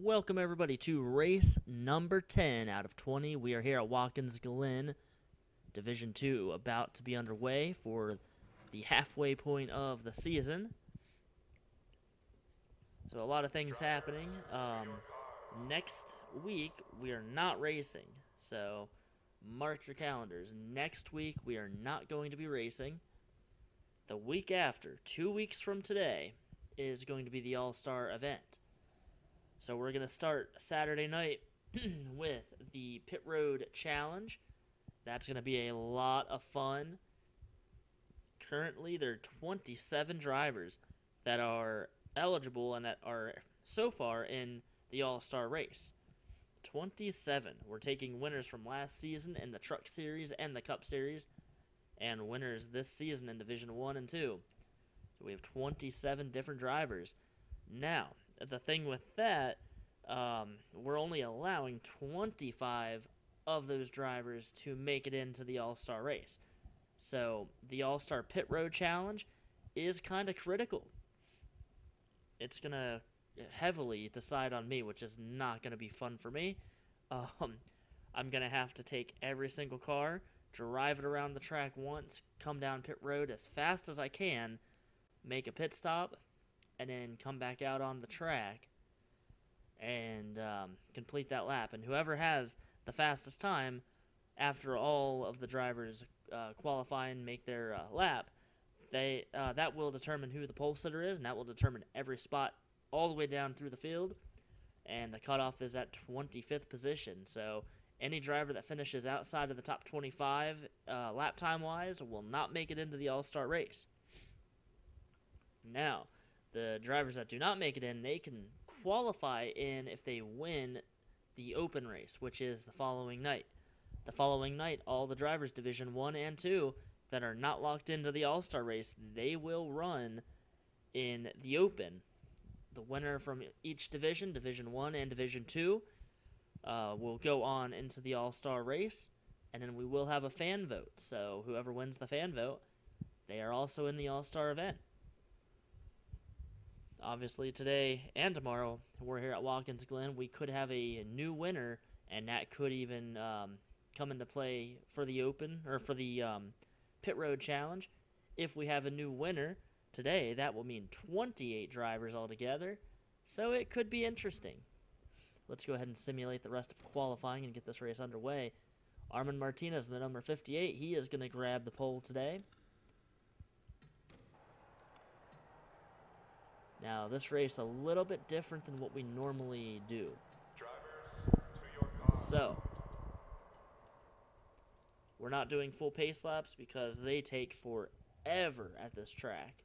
Welcome everybody to race number 10 out of 20. We are here at Watkins Glen, Division 2, about to be underway for the halfway point of the season. So a lot of things happening. Next week, we are not racing, so mark your calendars. Next week, we are not going to be racing. The week after, 2 weeks from today, is going to be the All-Star event. So we're going to start Saturday night with the Pit Road Challenge. That's going to be a lot of fun. Currently, there are 27 drivers that are eligible and that are so far in the All-Star race. 27. We're taking winners from last season in the Truck Series and the Cup Series, and winners this season in Division 1 and 2. So we have 27 different drivers. Now, the thing with that, we're only allowing 25 of those drivers to make it into the All-Star race. So the All-Star Pit Road Challenge is kind of critical. It's going to heavily decide on me, which is not going to be fun for me. I'm going to have to take every single car, drive it around the track once, come down pit road as fast as I can, make a pit stop, and then come back out on the track and complete that lap. And whoever has the fastest time after all of the drivers qualify and make their lap, that will determine who the pole sitter is, and that will determine every spot all the way down through the field. And the cutoff is at 25th position. So any driver that finishes outside of the top 25 lap time-wise will not make it into the All-Star race. Now, the drivers that do not make it in, they can qualify in if they win the open race, which is the following night. The following night, all the drivers Division 1 and 2 that are not locked into the All-Star race, they will run in the open. The winner from each division, Division 1 and Division 2, will go on into the All-Star race, and then we will have a fan vote. So whoever wins the fan vote, they are also in the All-Star event. Obviously, today and tomorrow, we're here at Watkins Glen. We could have a new winner, and that could even come into play for the Open, or for the Pit Road Challenge. If we have a new winner today, that will mean 28 drivers altogether, so it could be interesting. Let's go ahead and simulate the rest of qualifying and get this race underway. Armin Martinez, the number 58, he is going to grab the pole today. Now, this race a little bit different than what we normally do. So, we're not doing full pace laps because they take forever at this track.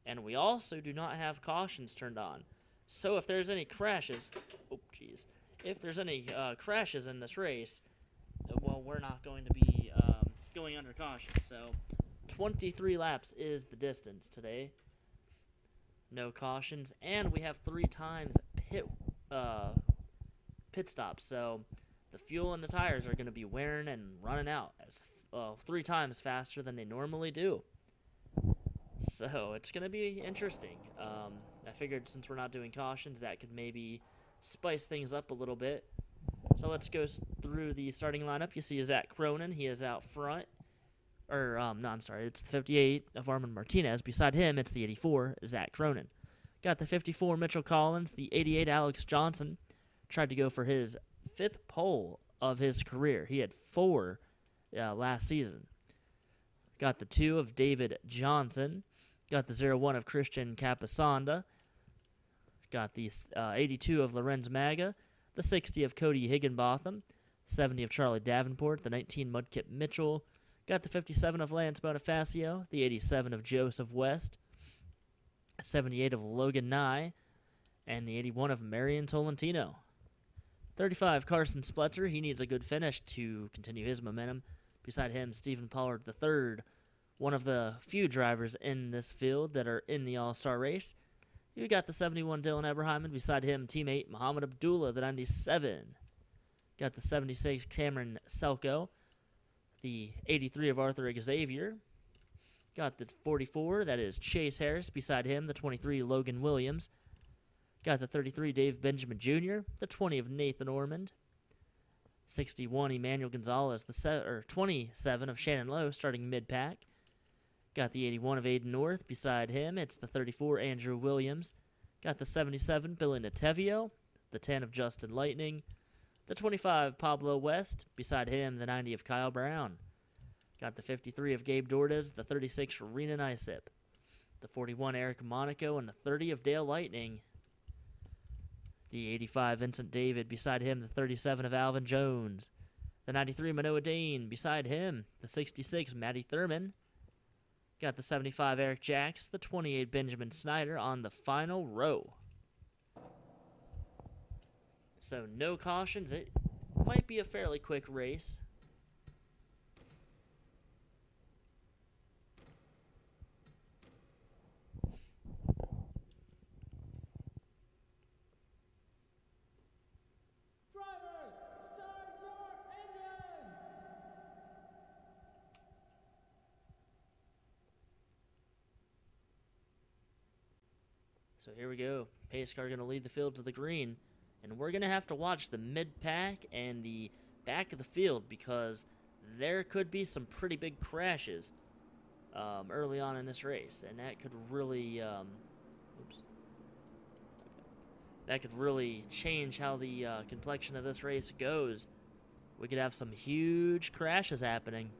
And we also do not have cautions turned on. So if there's any crashes, if there's any crashes in this race, well, we're not going to be going under caution. So 23 laps is the distance today. No cautions, and we have 3 times pit stops. So the fuel and the tires are going to be wearing and running out as 3 times faster than they normally do. So it's going to be interesting. I figured since we're not doing cautions, that could maybe spice things up a little bit. So let's go through the starting lineup. You see Zach Cronin. He is out front. It's the 58 of Armin Martinez. Beside him, it's the 84, Zach Cronin. Got the 54, Mitchell Collins. The 88, Alex Johnson. Tried to go for his 5th pole of his career. He had 4 last season. Got the 2 of David Johnson. Got the 01 of Christian Capasanda. Got the 82 of Lorenz Maga. The 60 of Cody Higginbotham. 70 of Charlie Davenport. The 19 Mudkip Mitchell. Got the 57 of Lance Bonifacio. The 87 of Joseph West. 78 of Logan Nye. And the 81 of Marion Tolentino. 35 Carson Spletzer. He needs a good finish to continue his momentum. Beside him, Stephen Pollard III, one of the few drivers in this field that are in the All-Star race. You got the 71 Dylan Eberheim, beside him, teammate Muhammad Abdullah, the 97. Got the 76 Cameron Selko, the 83 of Arthur Xavier. Got the 44, that is Chase Harris, beside him, the 23 Logan Williams. Got the 33, Dave Benjamin Jr., the 20 of Nathan Ormond, 61, Emmanuel Gonzalez, the 27 of Shannon Lowe, starting mid-pack. Got the 81 of Aiden North. Beside him, it's the 34, Andrew Williams. Got the 77, Billy Natevio, the 10 of Justin Lightning, the 25, Pablo West. Beside him, the 90 of Kyle Brown. Got the 53 of Gabe Dordes, the 36, Rena Nisip, the 41, Eric Monaco, and the 30 of Dale Lightning. The 85, Vincent David. Beside him, the 37 of Alvin Jones. The 93, Manoa Dane. Beside him, the 66, Matty Thurman. Got the 75, Eric Jacks. The 28, Benjamin Snyder on the final row. So no cautions. It might be a fairly quick race. So here we go. Pace car going to lead the field to the green. And we're going to have to watch the mid-pack and the back of the field because there could be some pretty big crashes early on in this race. And that could really, that could really change how the complexion of this race goes. We could have some huge crashes happening.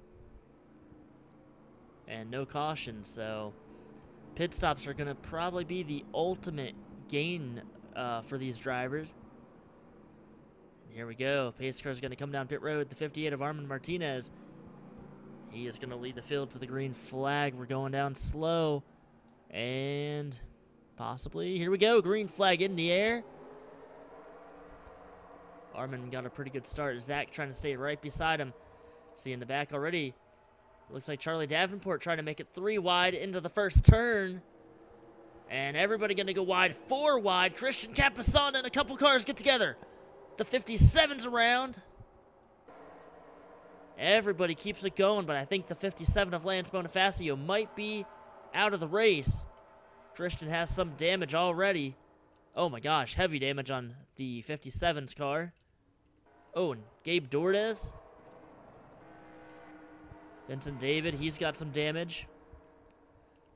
And no caution, so pit stops are going to probably be the ultimate gain for these drivers. And here we go. Pace car is going to come down pit road. The 58 of Armand Martinez. He is going to lead the field to the green flag. We're going down slow. And possibly, here we go. Green flag in the air. Armand got a pretty good start. Zach trying to stay right beside him. See in the back already. Looks like Charlie Davenport trying to make it 3 wide into the first turn. And everybody going to go wide, 4 wide. Christian Capasan and a couple cars get together. The 57's around. Everybody keeps it going, but I think the 57 of Lance Bonifacio might be out of the race. Christian has some damage already. Oh my gosh, heavy damage on the 57's car. Oh, and Gabe Dordes. Vincent David, he's got some damage.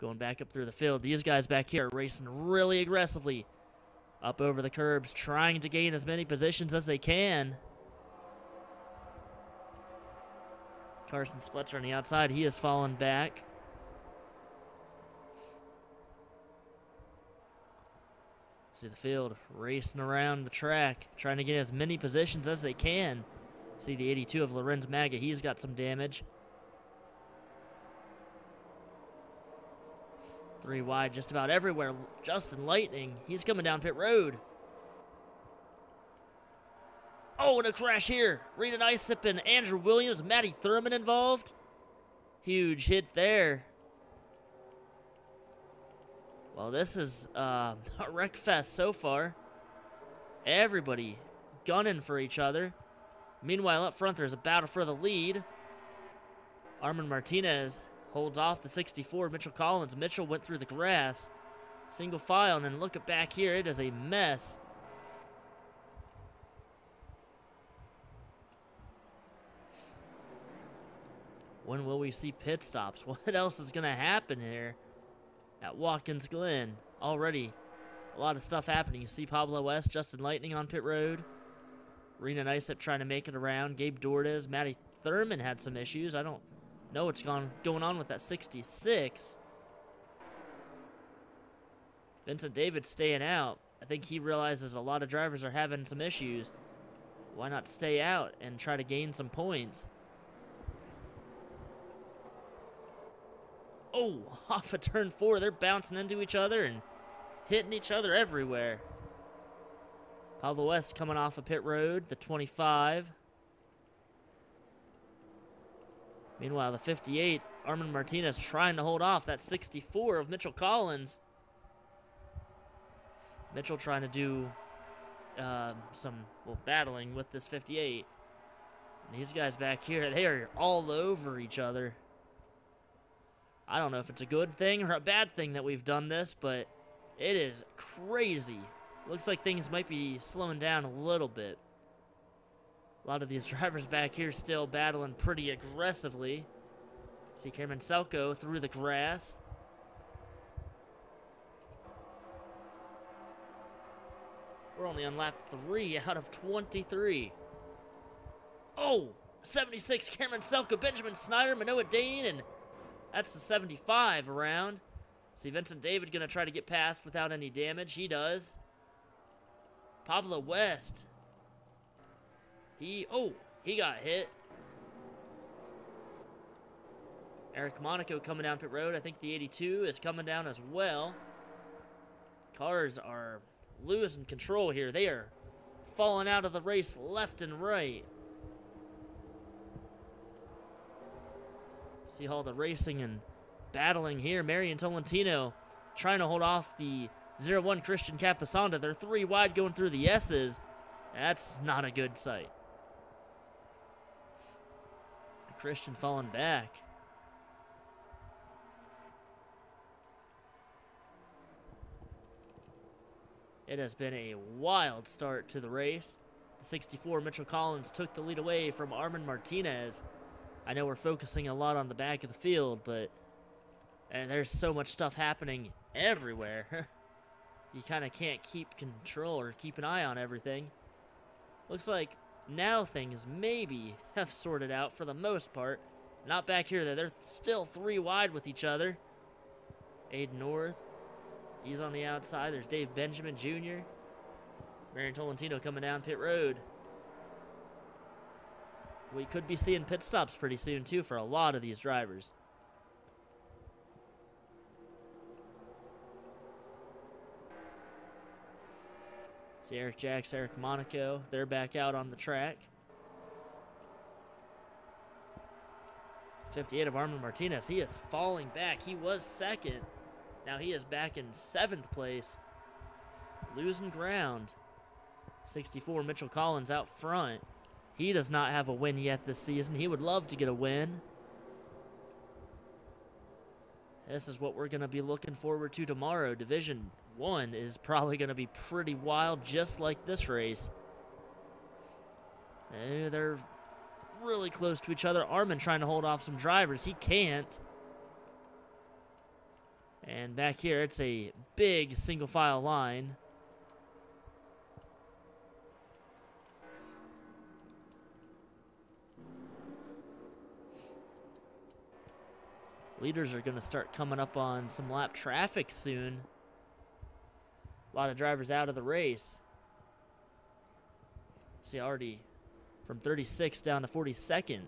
Going back up through the field. These guys back here are racing really aggressively. Up over the curbs, trying to gain as many positions as they can. Carson Spletcher on the outside, he has fallen back. See the field racing around the track, trying to get as many positions as they can. See the 82 of Lorenz Maga, he's got some damage. 3 wide just about everywhere. Justin Lightning, he's coming down pit road. Oh, and a crash here. Rena Nisip and Andrew Williams, Matty Thurman involved. Huge hit there. Well, this is a wreck fest so far. Everybody gunning for each other. Meanwhile, up front, there's a battle for the lead. Armand Martinez holds off the 64, Mitchell Collins. Mitchell went through the grass. Single file, and then look at back here. It is a mess. When will we see pit stops? What else is going to happen here at Watkins Glen? Already a lot of stuff happening. You see Pablo West, Justin Lightning on pit road. Rena Nisip trying to make it around. Gabe Dordes, Matty Thurman had some issues. I don't know what's going on with that 66. Vincent David staying out. I think he realizes a lot of drivers are having some issues. Why not stay out and try to gain some points? Oh, off of turn 4, they're bouncing into each other and hitting each other everywhere. Pablo West coming off of pit road, the 25. Meanwhile, the 58, Armand Martinez trying to hold off that 64 of Mitchell Collins. Mitchell trying to do some battling with this 58. And these guys back here, they are all over each other. I don't know if it's a good thing or a bad thing that we've done this, but it is crazy looks like things might be slowing down a little bit. A lot of these drivers back here still battling pretty aggressively. See Cameron Selko through the grass. We're only on lap 3 out of 23. Oh, 76, Cameron Selko, Benjamin Snyder, Manoa Dane, and that's the 75 around. See Vincent David gonna try to get past without any damage. He does. Pablo West. He got hit. Eric Monaco coming down pit road. I think the 82 is coming down as well. Cars are losing control here. They are falling out of the race left and right. See all the racing and battling here. Marion Tolentino trying to hold off the 01 Christian Capasanda. They're 3 wide going through the S's. That's not a good sight. Christian falling back. It has been a wild start to the race. The 64 Mitchell Collins took the lead away from Armin Martinez. I know we're focusing a lot on the back of the field, but there's so much stuff happening everywhere. You kind of can't keep control or keep an eye on everything. Looks like now things maybe have sorted out for the most part. Not back here, though. They're still 3 wide with each other. Aiden North. He's on the outside. There's Dave Benjamin Jr. Marion Tolentino coming down pit road. We could be seeing pit stops pretty soon, too, for a lot of these drivers. See Eric Jacks, Eric Monaco. They're back out on the track. 58 of Armin Martinez. He is falling back. He was second. Now he is back in 7th place. Losing ground. 64 Mitchell Collins out front. He does not have a win yet this season. He would love to get a win. This is what we're going to be looking forward to tomorrow. Division 1 is probably going to be pretty wild, just like this race. They're really close to each other. Armin trying to hold off some drivers. He can't. And back here, it's a big single file line. Leaders are going to start coming up on some lap traffic soon. A lot of drivers out of the race. See, already from 36 down to 42nd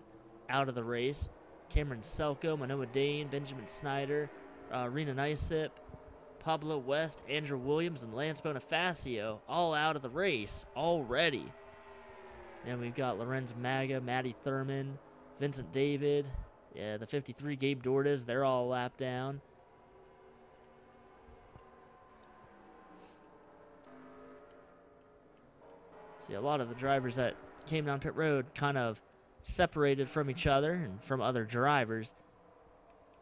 out of the race. Cameron Selko, Manoa Dane, Benjamin Snyder, Rena Nisip, Pablo West, Andrew Williams, and Lance Bonifacio all out of the race already. And we've got Lorenz Maga, Matty Thurman, Vincent David, the 53 Gabe Dordes. They're all lapped down. See, a lot of the drivers that came down pit road kind of separated from each other and from other drivers.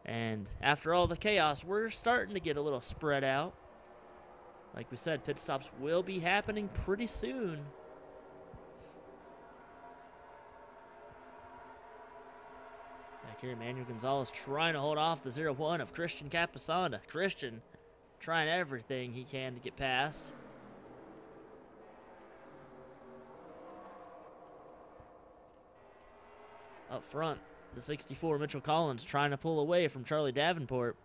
And after all the chaos, we're starting to get a little spread out. Like we said, pit stops will be happening pretty soon. Back here, Emmanuel Gonzalez trying to hold off the 0-1 of Christian Capasanda. Christian trying everything he can to get past. Up front, the 64 Mitchell Collins trying to pull away from Charlie Davenport.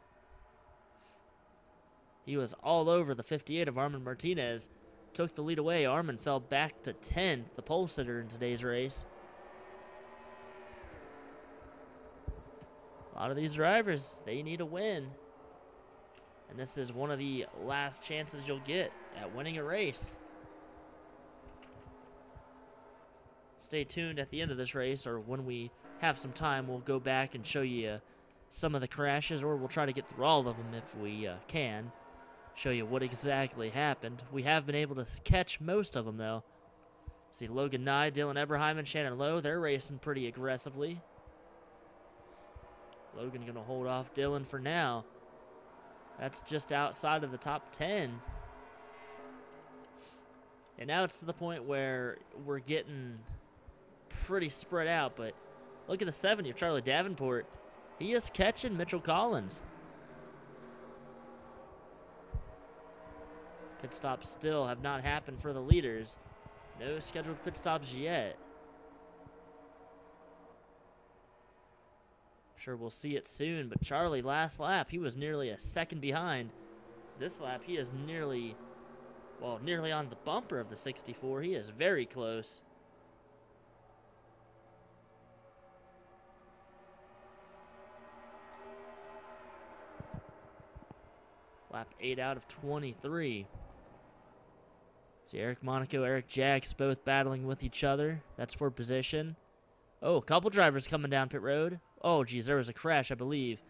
He was all over the 58 of Armin Martinez. Took the lead away. Armin fell back to 10th, the pole sitter in today's race. A lot of these drivers, they need a win. And this is one of the last chances you'll get at winning a race. Stay tuned at the end of this race, or when we have some time, we'll go back and show you some of the crashes, or we'll try to get through all of them if we can. Show you what exactly happened. We have been able to catch most of them, though. See Logan Nye, Dylan Eberheim, and Shannon Lowe. They're racing pretty aggressively. Logan going to hold off Dylan for now. That's just outside of the top 10. And now it's to the point where we're getting pretty spread out. But look at the 70 of Charlie Davenport. He is catching Mitchell Collins. Pit stops still have not happened for the leaders. No scheduled pit stops yet. Sure, we'll see it soon, but Charlie, last lap, he was nearly a second behind. This lap, he is nearly on the bumper of the 64. He is very close. Lap 8 out of 23. See Eric Monaco, Eric Jacks both battling with each other. That's for position. Oh, a couple drivers coming down pit road. Oh, geez, there was a crash, I believe.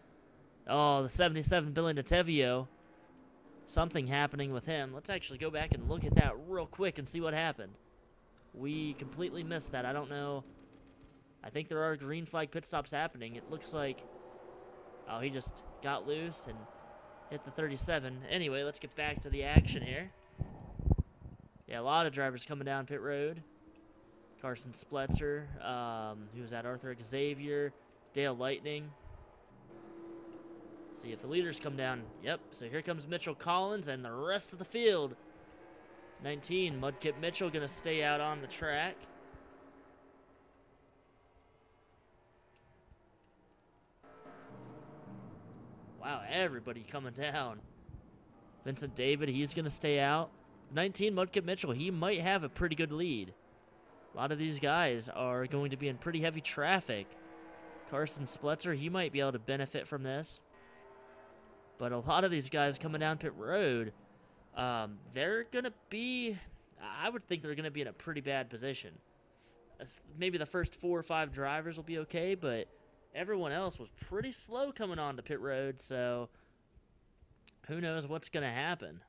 Oh, the 77 Billy Natevio. Something happening with him. Let's actually go back and look at that real quick and see what happened. We completely missed that. I don't know. I think there are green flag pit stops happening. It looks like... Oh, he just got loose and hit the 37. Anyway, let's get back to the action here. Yeah, a lot of drivers coming down pit road. Carson Spletzer, he was at Arthur Xavier, Dale Lightning. See if the leaders come down. Yep, so here comes Mitchell Collins and the rest of the field. 19, Mudkip Mitchell going to stay out on the track. Wow, everybody coming down. Vincent David, he's going to stay out. 19, Mudkip Mitchell, he might have a pretty good lead. A lot of these guys are going to be in pretty heavy traffic. Carson Spletzer, he might be able to benefit from this. But a lot of these guys coming down pit road, they're going to be, I would think they're going to be in a pretty bad position. Maybe the first 4 or 5 drivers will be okay, but everyone else was pretty slow coming onto pit road, so who knows what's going to happen.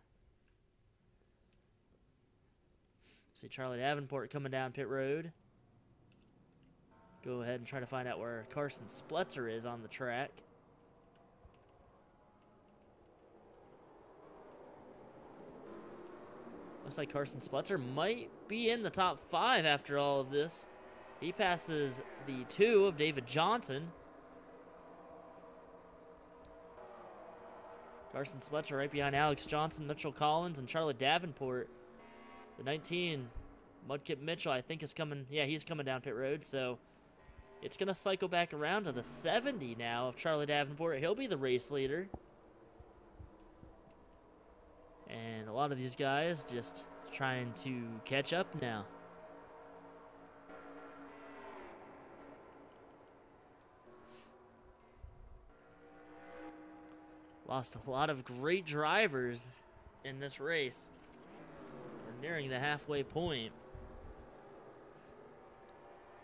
See Charlie Davenport coming down pit road. Go ahead and try to find out where Carson Spletzer is on the track. Looks like Carson Spletzer might be in the top 5 after all of this. He passes the 2 of David Johnson. Carson Spletzer right behind Alex Johnson, Mitchell Collins, and Charlie Davenport. The 19, Mudkip Mitchell, I think is coming. Yeah, he's coming down pit road, so it's going to cycle back around to the 70 now of Charlie Davenport. He'll be the race leader. And a lot of these guys just trying to catch up now. Lost a lot of great drivers in this race. We're nearing the halfway point.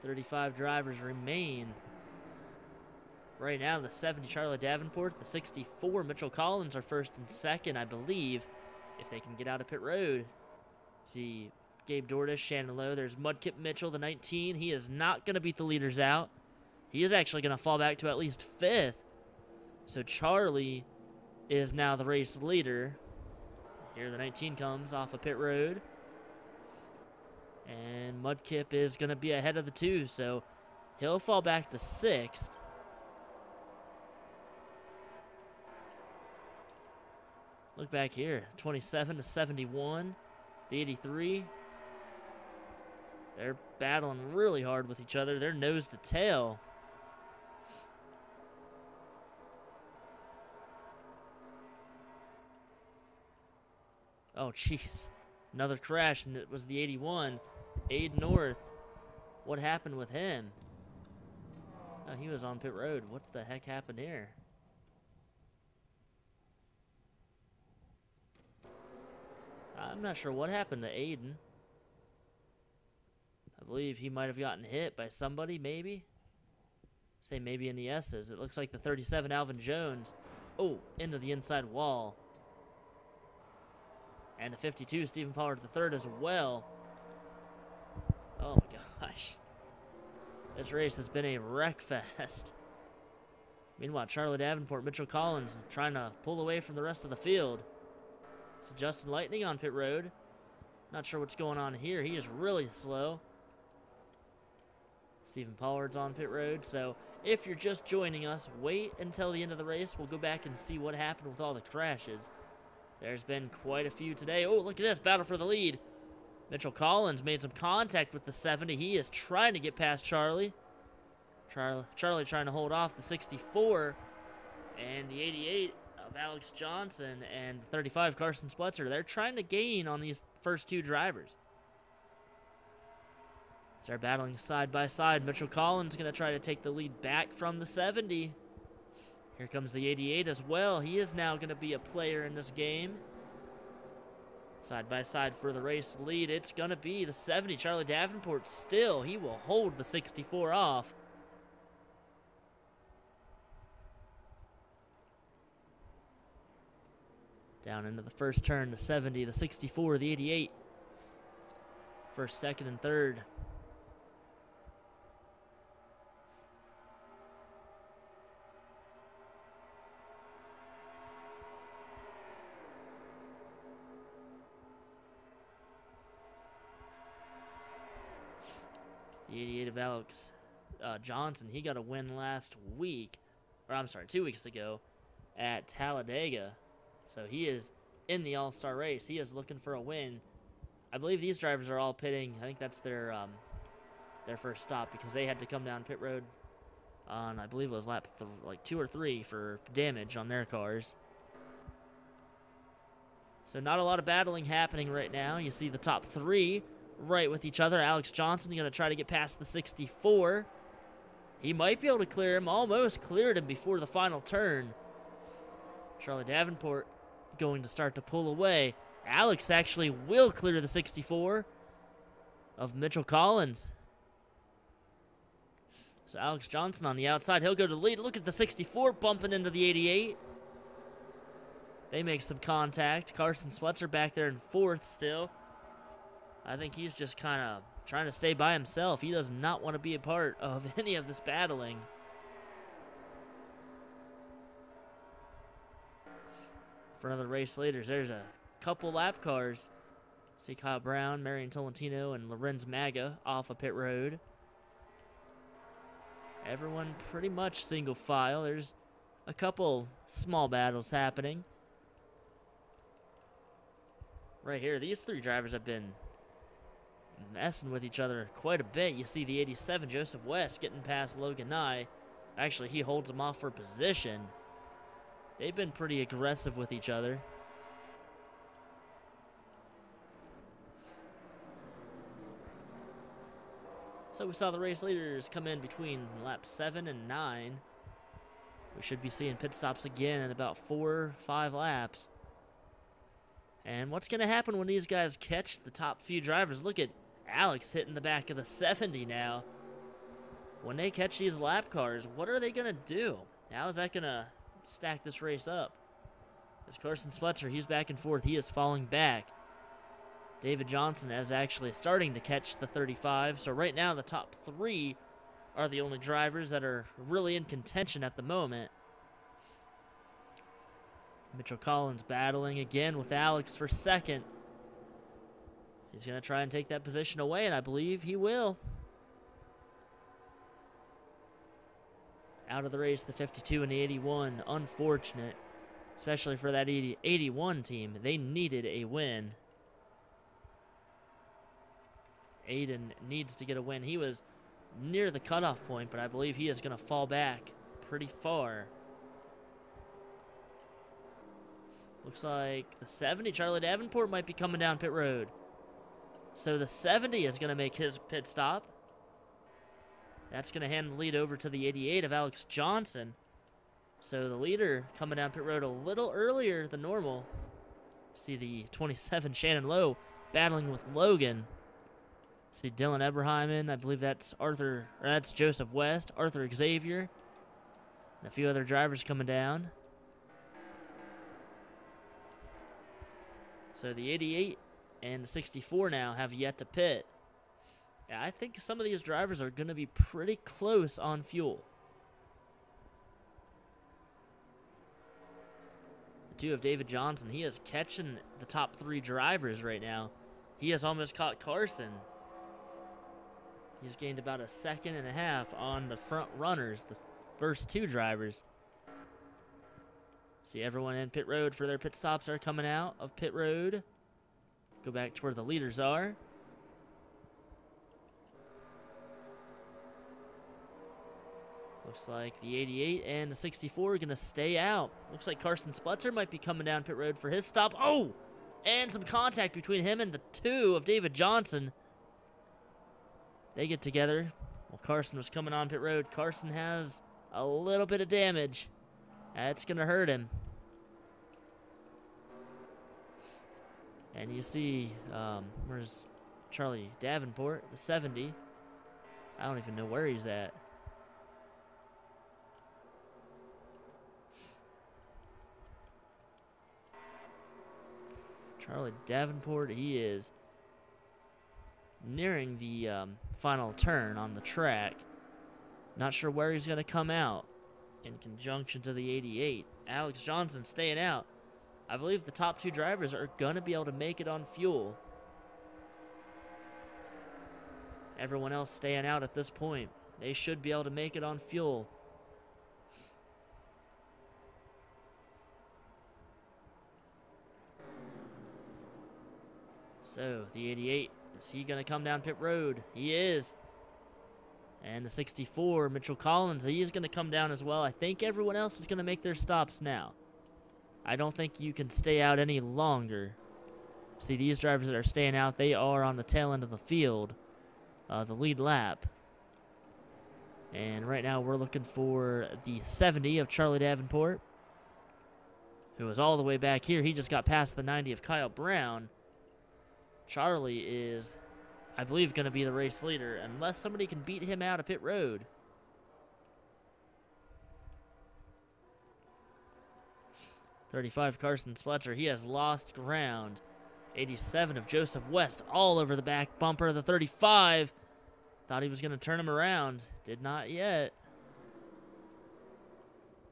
35 drivers remain. Right now, the 70 Charlie Davenport, the 64 Mitchell Collins are first and second, I believe, if they can get out of pit road. See Gabe Dordish, Shannon Lowe. There's Mudkip Mitchell, the 19. He is not going to beat the leaders out. He is actually going to fall back to at least 5th. So Charlie is now the race leader. Here the 19 comes off of pit road. And Mudkip is going to be ahead of the 2, so he'll fall back to 6th. Look back here, 27 to 71, the 83. They're battling really hard with each other. They're nose to tail. Oh, jeez. Another crash, and it was the 81. Aid North. What happened with him? Oh, he was on pit road. What the heck happened here? I'm not sure what happened to Aiden. I believe he might have gotten hit by somebody, maybe. Say maybe in the S's. It looks like the 37, Alvin Jones. Oh, into the inside wall. And the 52, Stephen Pollard III as well. Oh my gosh. This race has been a wreck fest. Meanwhile, Charlie Davenport, Mitchell Collins trying to pull away from the rest of the field. So Justin Lightning on pit road. Not sure what's going on here. He is really slow. Stephen Pollard's on pit road. So if you're just joining us, wait until the end of the race. We'll go back and see what happened with all the crashes. There's been quite a few today. Oh, look at this. Battle for the lead. Mitchell Collins made some contact with the 70. He is trying to get past Charlie. Charlie trying to hold off the 64. And the 88 of Alex Johnson and the 35 Carson Spletzer. They're trying to gain on these first two drivers. They're battling side by side. Mitchell Collins going to try to take the lead back from the 70. Here comes the 88 as well. He is now going to be a player in this game. Side by side for the race lead, it's going to be the 70. Charlie Davenport still. He will hold the 64 off. Down into the first turn, the 70, the 64, the 88. First, second, and third. The 88 of Alex Johnson, he got a win last week, or I'm sorry, 2 weeks ago at Talladega. So he is in the All-Star race. He is looking for a win. I believe these drivers are all pitting. I think that's their first stop because they had to come down pit road on, I believe it was lap like 2 or 3 for damage on their cars. So not a lot of battling happening right now. You see the top 3 right with each other. Alex Johnson going to try to get past the 64. He might be able to clear him. Almost cleared him before the final turn. Charlie Davenport going to start to pull away. Alex actually will clear the 64 of Mitchell Collins. So Alex Johnson on the outside. He'll go to the lead. Look at the 64 bumping into the 88. They make some contact. Carson Spletzer back there in 4th still. I think he's just kind of trying to stay by himself. He does not want to be a part of any of this battling. For another race leaders, there's a couple lap cars. See Kyle Brown, Marion Tolentino, and Lorenz Maga off of pit road. Everyone pretty much single file. There's a couple small battles happening. Right here, these 3 drivers have been messing with each other quite a bit. You see the 87, Joseph West, getting past Logan Nye. Actually, he holds him off for position. They've been pretty aggressive with each other. So we saw the race leaders come in between laps 7 and 9. We should be seeing pit stops again in about 4 or 5 laps. And what's going to happen when these guys catch the top few drivers? Look at Alex hitting the back of the 70 now. When they catch these lap cars, what are they going to do? How is that going to stack this race up? As Carson Spletzer, he's back and forth. He is falling back. David Johnson is actually starting to catch the 35. So right now the top 3 are the only drivers that are really in contention at the moment. Mitchell Collins battling again with Alex for second. He's going to try and take that position away, and I believe he will. Out of the race, the 52 and the 81. Unfortunate, especially for that 81 team. They needed a win. Aiden needs to get a win. He was near the cutoff point, but I believe he is going to fall back pretty far. Looks like the 70, Charlie Davenport, might be coming down pit road. So the 70 is going to make his pit stop. That's going to hand the lead over to the 88 of Alex Johnson. So the leader coming down pit road a little earlier than normal. See the 27, Shannon Lowe, battling with Logan. See Dylan Eberheimen, I believe that's that's Joseph West, Arthur Xavier, and a few other drivers coming down. So the 88 and the 64 now have yet to pit. Yeah, I think some of these drivers are going to be pretty close on fuel. The 2 of David Johnson, he is catching the top 3 drivers right now. he has almost caught Carson. He's gained about a second and a half on the front runners, the first two drivers. See, everyone in pit road for their pit stops are coming out of pit road. Go back to where the leaders are. Looks like the 88 and the 64 are going to stay out. Looks like Carson Spletzer might be coming down pit road for his stop. Oh! And some contact between him and the 2 of David Johnson. They get together. Well, Carson was coming on pit road. Carson has a little bit of damage. That's going to hurt him. And you see, where's Charlie Davenport, the 70. I don't even know where he's at. Charlie Davenport, he is nearing the final turn on the track. Not sure where he's going to come out in conjunction to the 88. Alex Johnson staying out. I believe the top 2 drivers are going to be able to make it on fuel. Everyone else staying out at this point. They should be able to make it on fuel. So, the 88, is he going to come down pit road? He is. And the 64, Mitchell Collins, he is going to come down as well. I think everyone else is going to make their stops now. I don't think you can stay out any longer. See, these drivers that are staying out, they are on the tail end of the field, the lead lap. And right now we're looking for the 70 of Charlie Davenport, who is all the way back here. He just got past the 90 of Kyle Brown. Charlie is, I believe, going to be the race leader unless somebody can beat him out of pit road. .35 Carson Spletzer, he has lost ground. 87 of Joseph West, all over the back bumper of the 35. Thought he was going to turn him around. Did not yet.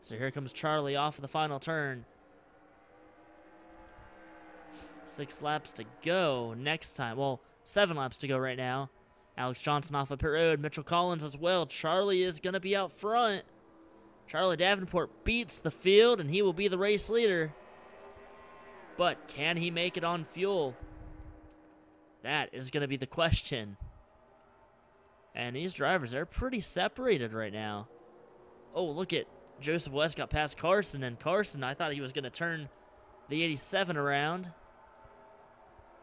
So here comes Charlie off of the final turn. 6 laps to go next time. Well, 7 laps to go right now. Alex Johnson off of pit road. Mitchell Collins as well. Charlie is going to be out front. Charlie Davenport beats the field, and he will be the race leader. But can he make it on fuel? That is going to be the question. And these drivers are pretty separated right now. Oh, look at Joseph West got past Carson, and Carson, I thought he was going to turn the 87 around.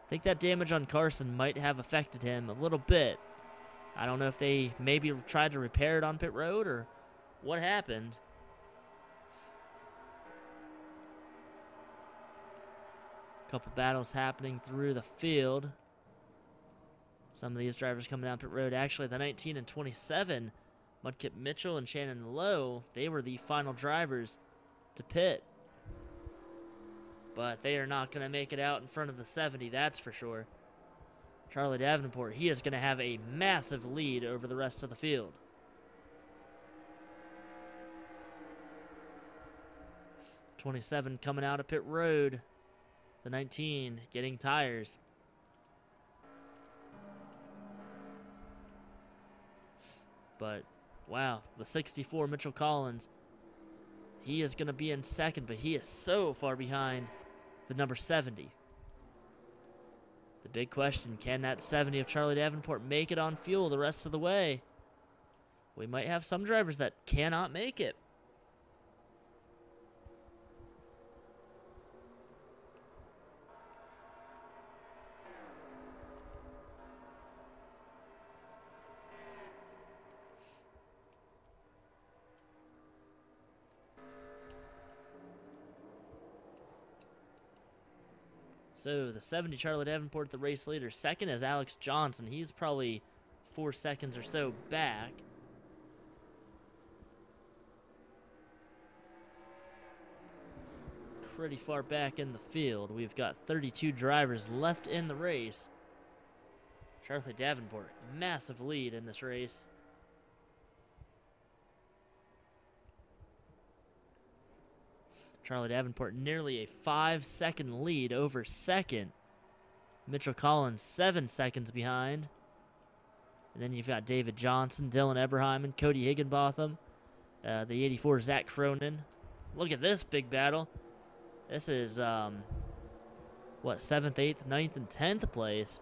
I think that damage on Carson might have affected him a little bit. I don't know if they maybe tried to repair it on pit road or what happened. Couple battles happening through the field. Some of these drivers coming down pit road. Actually, the 19 and 27, Mudkip Mitchell and Shannon Lowe, they were the final drivers to pit. But they are not going to make it out in front of the 70, that's for sure. Charlie Davenport, he is going to have a massive lead over the rest of the field. .27 coming out of pit road. The 19 getting tires. But, wow, the 64 Mitchell Collins, he is going to be in second, but he is so far behind the number 70. The big question, can that 70 of Charlie Davenport make it on fuel the rest of the way? We might have some drivers that cannot make it. So the 70 Charlie Davenport, the race leader. Second is Alex Johnson. He's probably 4 seconds or so back. Pretty far back in the field. We've got 32 drivers left in the race. Charlie Davenport, massive lead in this race. Charlie Davenport nearly a 5-second lead over second. Mitchell Collins 7 seconds behind. And then you've got David Johnson, Dylan Eberheim, Cody Higginbotham, the 84 Zach Cronin. Look at this big battle. This is, what, 7th, 8th, 9th, and 10th place.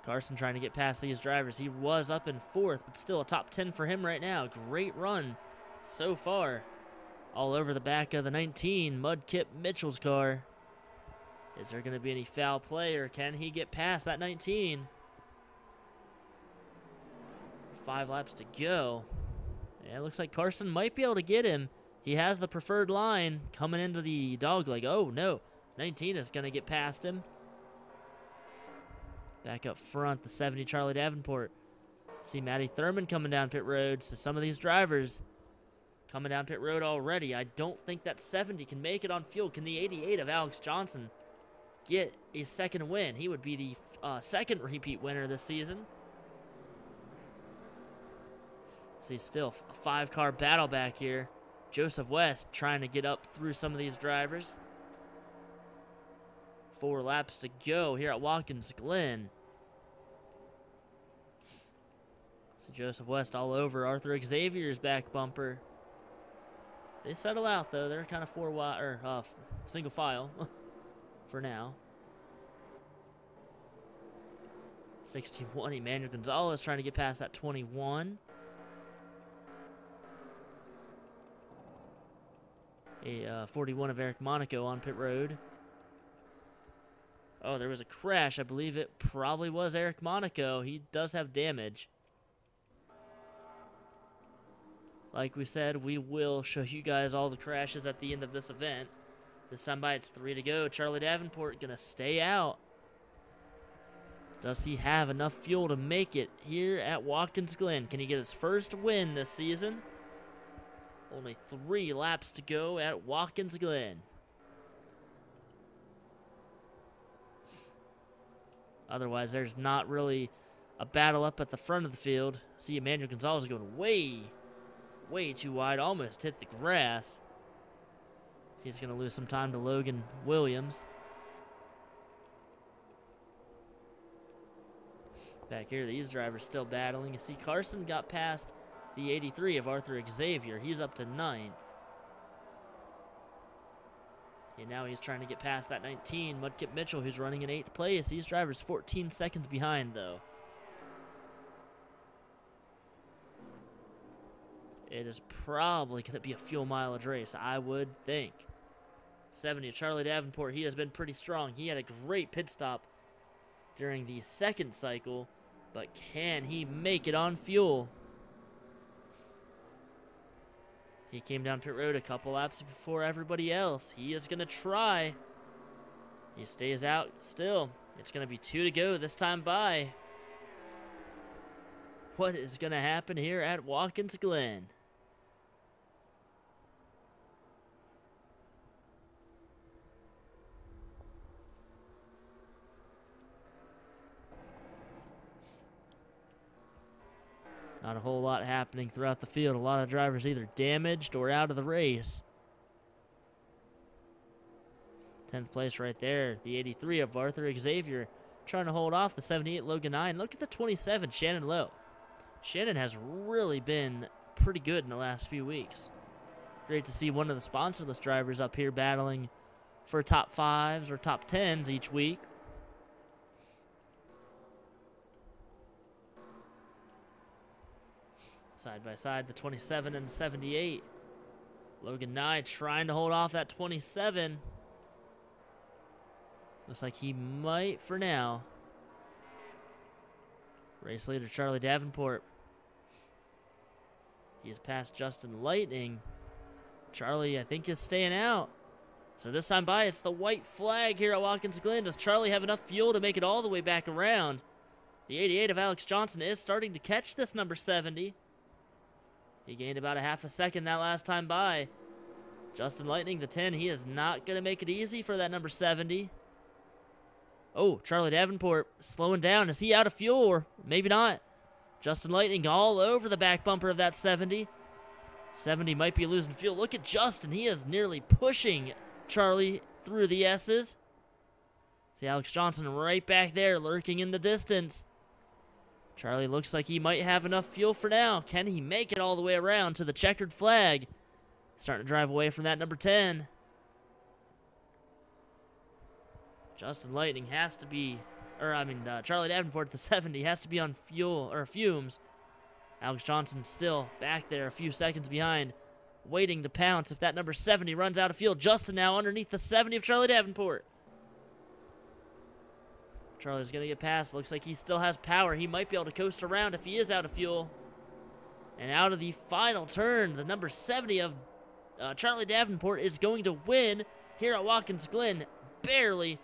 Carson trying to get past these drivers. He was up in 4th, but still a top 10 for him right now. Great run so far. All over the back of the 19, Mudkip Mitchell's car. Is there going to be any foul play, or can he get past that 19? 5 laps to go. Yeah, it looks like Carson might be able to get him. He has the preferred line coming into the dogleg. Oh, no. 19 is going to get past him. Back up front, the 70 Charlie Davenport. See Matty Thurman coming down pit road. So some of these drivers coming down pit road already. I don't think that 70 can make it on fuel. Can the 88 of Alex Johnson get a second win? He would be the second repeat winner this season. See, still a 5-car battle back here. Joseph West trying to get up through some of these drivers. 4 laps to go here at Watkins Glen. So Joseph West all over Arthur Xavier's back bumper. They settle out though. They're kind of single file for now. 61, Emmanuel Gonzalez trying to get past that 21. A 41 of Eric Monaco on pit road. Oh, there was a crash. I believe it probably was Eric Monaco. He does have damage. Like we said, we will show you guys all the crashes at the end of this event. This time by it's 3 to go. Charlie Davenport gonna stay out. Does he have enough fuel to make it here at Watkins Glen? Can he get his first win this season? Only 3 laps to go at Watkins Glen. Otherwise, there's not really a battle up at the front of the field. See Emmanuel Gonzalez going way too wide. Almost hit the grass. He's going to lose some time to Logan Williams. Back here, these drivers still battling. You see Carson got past the 83 of Arthur Xavier. He's up to 9th. And now he's trying to get past that 19, Mudkip Mitchell, who's running in 8th place. These drivers 14 seconds behind, though. It is probably going to be a fuel mileage race, I would think. 70, Charlie Davenport, he has been pretty strong. He had a great pit stop during the 2nd cycle, but can he make it on fuel? He came down pit road a couple laps before everybody else. He is going to try. He stays out still. It's going to be 2 to go this time by. What is going to happen here at Watkins Glen? Not a whole lot happening throughout the field. A lot of drivers either damaged or out of the race. 10th place right there. The 83 of Arthur Xavier trying to hold off the 78 Logan 9. Look at the 27, Shannon Lowe. Shannon has really been pretty good in the last few weeks. Great to see one of the sponsorless drivers up here battling for top 5s or top 10s each week. Side by side, the 27 and the 78. Logan Nye trying to hold off that 27. Looks like he might for now. Race leader Charlie Davenport. He has passed Justin Lightning. Charlie, I think, is staying out. So this time by, it's the white flag here at Watkins Glen. Does Charlie have enough fuel to make it all the way back around? The 88 of Alex Johnson is starting to catch this number 70. He gained about a half a second that last time by. Justin Lightning, the 10, he is not going to make it easy for that number 70. Oh, Charlie Davenport slowing down. Is he out of fuel or maybe not? Justin Lightning all over the back bumper of that 70. 70 might be losing fuel. Look at Justin. He is nearly pushing Charlie through the S's. See Alex Johnson right back there, lurking in the distance. Charlie looks like he might have enough fuel for now. Can he make it all the way around to the checkered flag? Starting to drive away from that number 10. Justin Lightning has to be, Charlie Davenport, the 70, has to be on fumes. Alex Johnson still back there, a few seconds behind, waiting to pounce if that number 70 runs out of fuel. Justin now underneath the 70 of Charlie Davenport. Charlie's going to get past. Looks like he still has power. He might be able to coast around if he is out of fuel. And out of the final turn, the number 70 of Charlie Davenport is going to win here at Watkins Glen. Barely.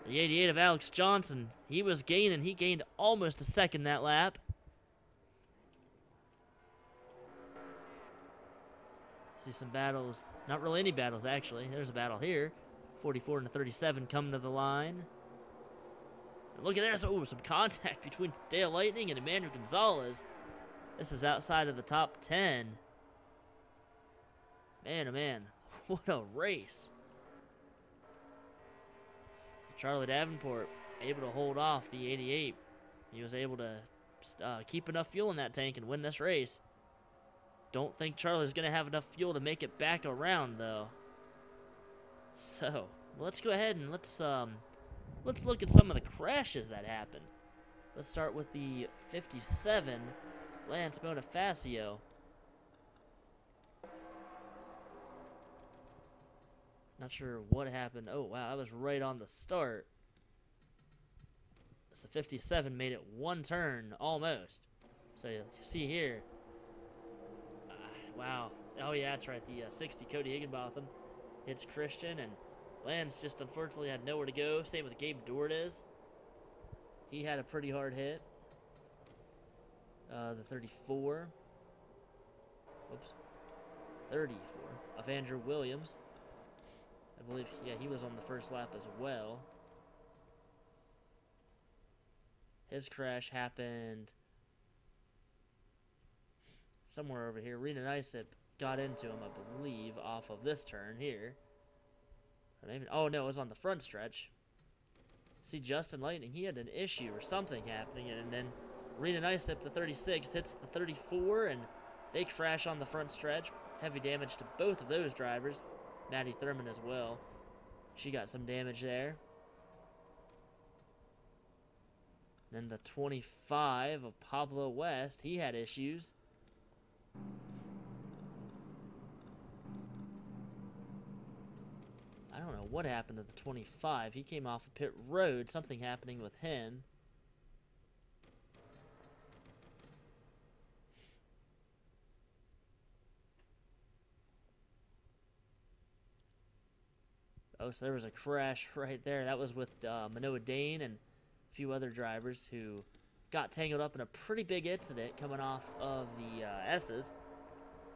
The 88 of Alex Johnson, he was gaining. He gained almost a second that lap. See some battles. Not really any battles, actually. There's a battle here. 44 and a 37 coming to the line. And look at this. Oh, some contact between Dale Lightning and Emmanuel Gonzalez. This is outside of the top 10. Man, oh man. What a race. So Charlie Davenport able to hold off the 88. He was able to keep enough fuel in that tank and win this race. Don't think Charlie's going to have enough fuel to make it back around, though. So, let's go ahead and let's look at some of the crashes that happened. Let's start with the 57, Lance Bonifacio. Not sure what happened. Oh, wow, that was right on the start. So 57 made it one turn, almost. So you see here. Wow. Oh, yeah, that's right. The 60, Cody Higginbotham, hits Christian, and Lance just unfortunately had nowhere to go. Same with Gabe Dordes. He had a pretty hard hit. The 34. Whoops. 34 of Andrew Williams. I believe, yeah, he was on the first lap as well. His crash happened somewhere over here. Rena Nysip got into him, I believe, off of this turn here. Or maybe, oh no, it was on the front stretch. See, Justin Lightning, he had an issue or something happening, and then Rena Nysip, the 36, hits the 34, and they crash on the front stretch. Heavy damage to both of those drivers. Maddie Thurman as well. She got some damage there. Then the 25 of Pablo West, he had issues. I don't know what happened to the 25. He came off of pit road. Something happening with him. Oh, so there was a crash right there. That was with Manoa Dane and a few other drivers who got tangled up in a pretty big incident coming off of the S's.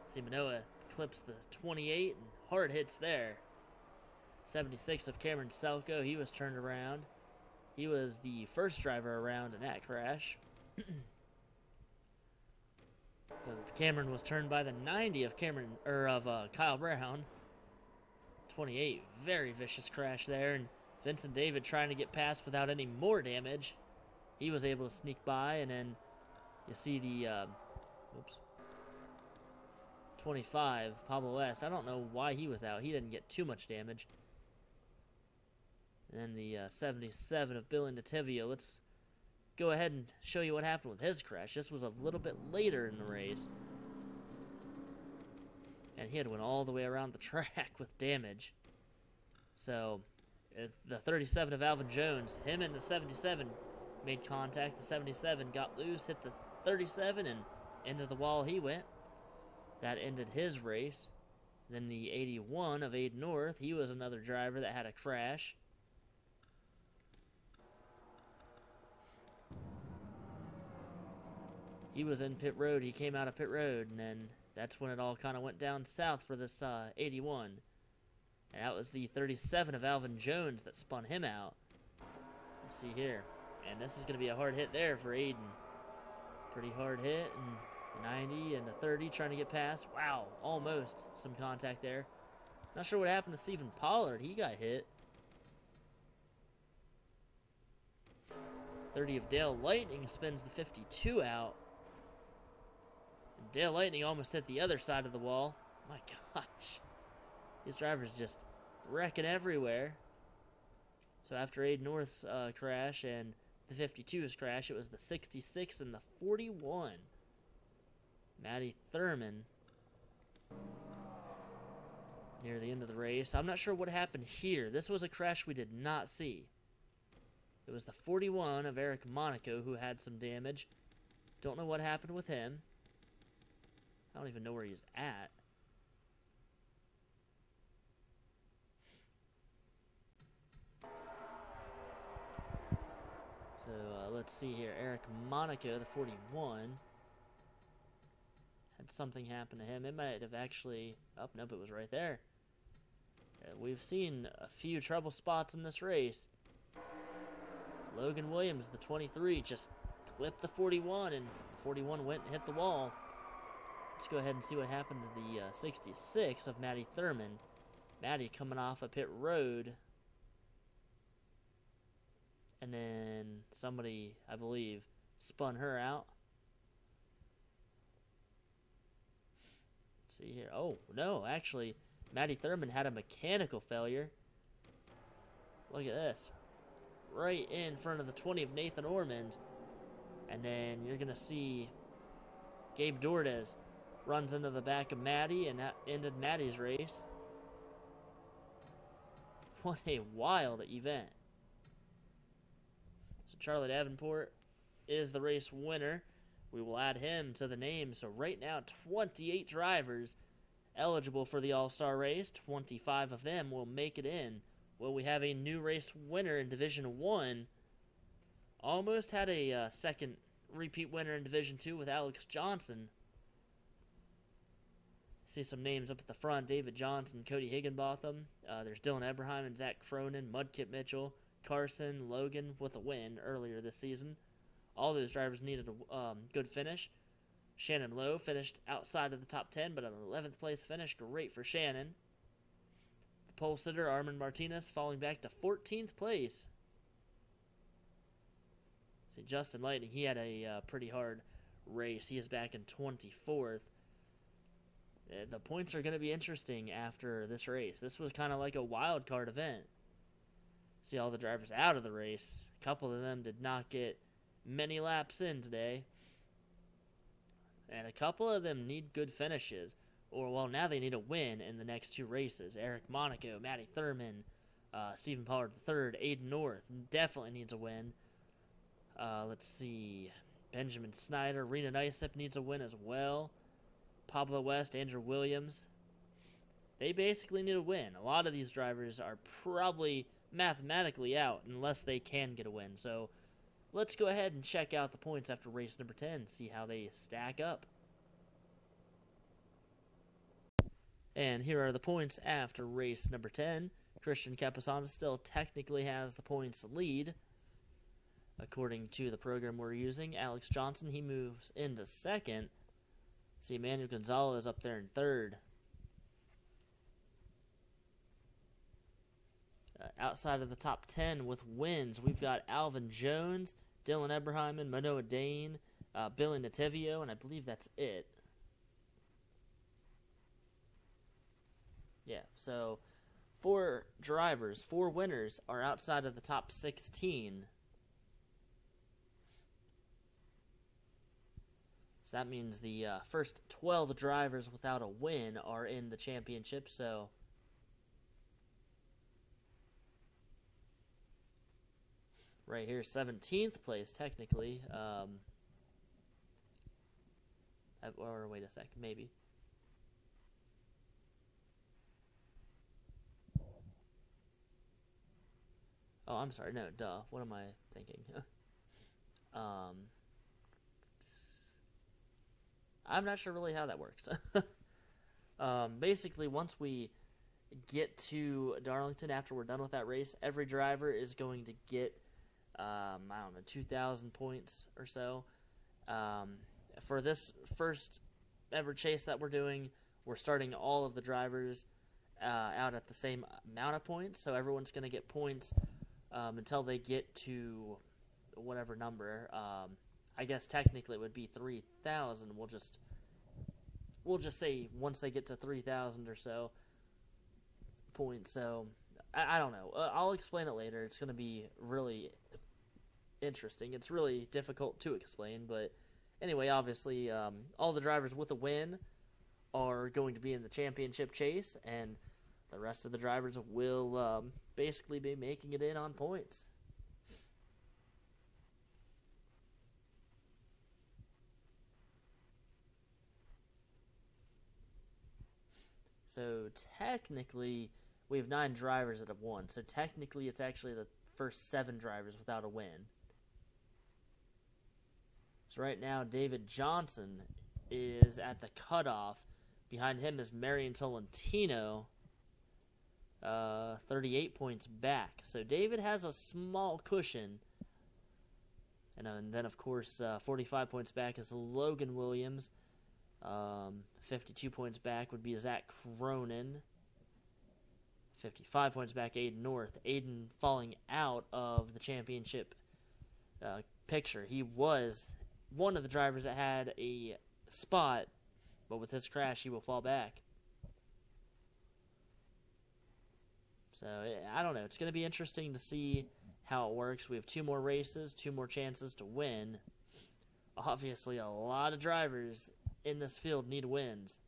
See, Manoa clips the 28 and hard hits there. 76 of Cameron Selko, he was turned around. He was the first driver around in that crash. Cameron was turned by the 90 of Kyle Brown. 28, very vicious crash there, and Vincent David trying to get past without any more damage. He was able to sneak by, and then you see the 25, Pablo West. I don't know why he was out. He didn't get too much damage. And then the 77 of Billy Nativia. Let's go ahead and show you what happened with his crash. This was a little bit later in the race. And he had went all the way around the track with damage. So, the 37 of Alvin Jones, him and the 77 made contact. The 77 got loose, hit the 37, and into the wall he went. That ended his race. Then the 81 of Aid North, he was another driver that had a crash. He was in pit road. He came out of pit road, and then that's when it all kind of went down south for this 81. And that was the 37 of Alvin Jones that spun him out. Let's see here. And this is going to be a hard hit there for Aiden. Pretty hard hit. And the 90 and the 30 trying to get past. Wow, almost some contact there. Not sure what happened to Stephen Pollard. He got hit. 30 of Dale Lightning spins the 52 out. And Dale Lightning almost hit the other side of the wall. My gosh. These drivers just wrecking everywhere. So after Aid North's crash and the 52's crash, it was the 66 and the 41. Matty Thurman near the end of the race. I'm not sure what happened here. This was a crash we did not see. It was the 41 of Eric Monaco who had some damage. Don't know what happened with him. I don't even know where he's at. So let's see here. Eric Monaco, the 41, had something happen to him. It might have actually... Oh, nope, it was right there. We've seen a few trouble spots in this race. Logan Williams, the 23, just clipped the 41, and the 41 went and hit the wall. Let's go ahead and see what happened to the 66 of Matty Thurman. Matty coming off a pit road. And then somebody, I believe, spun her out. Let's see here. Oh, no, actually, Matty Thurman had a mechanical failure. Look at this. Right in front of the 20 of Nathan Ormond. And then you're going to see Gabe Dordes runs into the back of Matty and ended Matty's race. What a wild event. So Charlie Davenport is the race winner. We will add him to the name. So right now, 28 drivers eligible for the All-Star race. 25 of them will make it in. Well, we have a new race winner in Division 1. Almost had a second repeat winner in Division 2 with Alex Johnson. See some names up at the front. David Johnson, Cody Higginbotham. There's Dylan Eberheim and Zach Cronin, Mudkip Mitchell, Carson, Logan with a win earlier this season. All those drivers needed a good finish. Shannon Lowe finished outside of the top 10, but an 11th place finish. Great for Shannon. The pole sitter, Armand Martinez, falling back to 14th place. See, Justin Lightning, he had a pretty hard race. He is back in 24th. The points are going to be interesting after this race. This was kind of like a wild card event. See all the drivers out of the race. A couple of them did not get many laps in today. And a couple of them need good finishes. Or, well, now they need a win in the next two races. Eric Monaco, Matty Thurman, Stephen Pollard III, Aiden North definitely needs a win. Let's see. Benjamin Snyder, Rena Nysip needs a win as well. Pablo West, Andrew Williams. They basically need a win. A lot of these drivers are probably mathematically out unless they can get a win. So let's go ahead and check out the points after race number 10, see how they stack up. And here are the points after race number 10. Christian Capisano still technically has the points lead. According to the program we're using, Alex Johnson, he moves into second. See, Emmanuel Gonzalez up there in third. Outside of the top 10 with wins, we've got Alvin Jones, Dylan Eberheim, Manoa Dane, Billy Nativio, and I believe that's it. Yeah, so 4 drivers, 4 winners are outside of the top 16. So that means the first 12 drivers without a win are in the championship. So right here, 17th place technically. Or wait a sec, maybe. Oh, I'm sorry. No, duh. What am I thinking? I'm not sure really how that works. Basically, once we get to Darlington after we're done with that race, every driver is going to get, I don't know, 2,000 points or so. For this first ever chase that we're doing, we're starting all of the drivers out at the same amount of points, so everyone's going to get points until they get to whatever number. I guess technically it would be 3,000. We'll just say once they get to 3,000 or so points. So I don't know. I'll explain it later. It's going to be really interesting. It's really difficult to explain, but anyway, obviously, all the drivers with a win are going to be in the championship chase, and the rest of the drivers will basically be making it in on points. So technically, we have 9 drivers that have won. So technically, it's actually the first 7 drivers without a win. So right now, David Johnson is at the cutoff. Behind him is Marion Tolentino, 38 points back. So David has a small cushion. And then, of course, 45 points back is Logan Williams. 52 points back would be Zach Cronin. 55 points back, Aiden North. Aiden falling out of the championship picture. He was one of the drivers that had a spot, but with his crash, he will fall back. So, I don't know. It's going to be interesting to see how it works. We have 2 more races, 2 more chances to win. Obviously, a lot of drivers in this field need wins.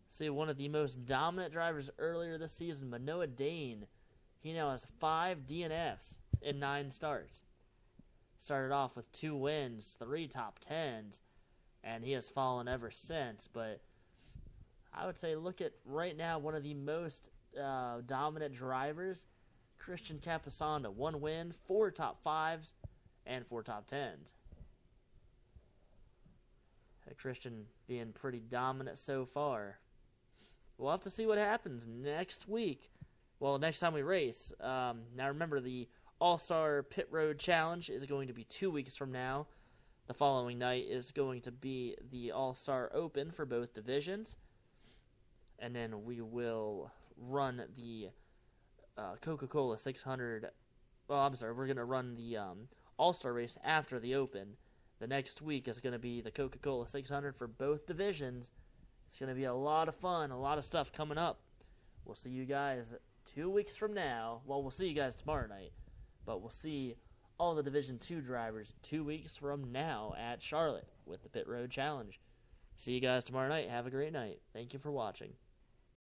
See, one of the most dominant drivers earlier this season, Manoah Dane, he now has 5 DNFs in 9 starts. Started off with 2 wins, 3 top 10s, and he has fallen ever since. But I would say look at right now one of the most dominant drivers, Christian Capasanda. 1 win, 4 top 5s, and 4 top 10s. Christian being pretty dominant so far. We'll have to see what happens next week. Well, next time we race. Now remember, the All-Star Pit Road Challenge is going to be 2 weeks from now. The following night is going to be the All-Star Open for both divisions. And then we will run the Coca-Cola 600. Well, I'm sorry, we're going to run the All-Star race after the Open. The next week is going to be the Coca-Cola 600 for both divisions. It's going to be a lot of fun, a lot of stuff coming up. We'll see you guys 2 weeks from now. Well, we'll see you guys tomorrow night. But we'll see all the Division 2 drivers 2 weeks from now at Charlotte with the Pit Road Challenge. See you guys tomorrow night. Have a great night. Thank you for watching.